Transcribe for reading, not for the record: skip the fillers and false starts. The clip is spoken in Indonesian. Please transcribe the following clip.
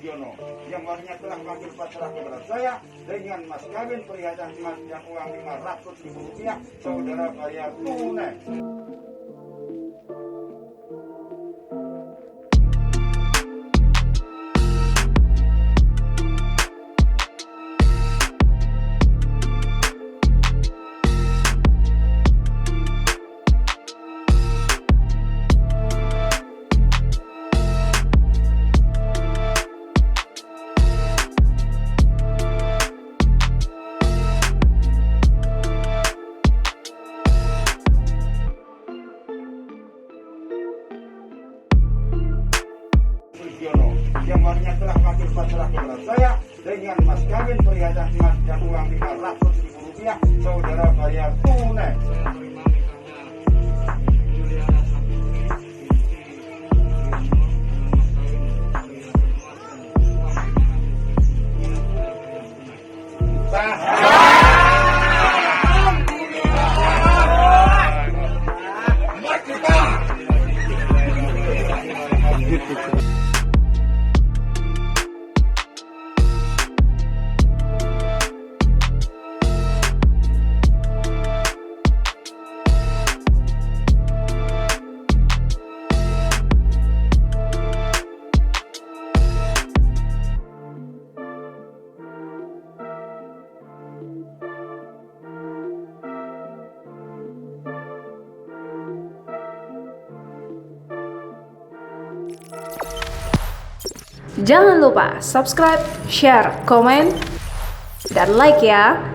Sugiono yang warnya telah mengambil pasrah kepada saya dengan mas kawin perhiasan emas dan uang Rp500.000, saudara bayar tunai. Sugiono yang warnya telah mengambil pasrah kepada saya dengan mas kawin perhiasan emas dan uang Rp500.000, saudara bayar tunai. Jangan lupa subscribe, share, komen, dan like ya.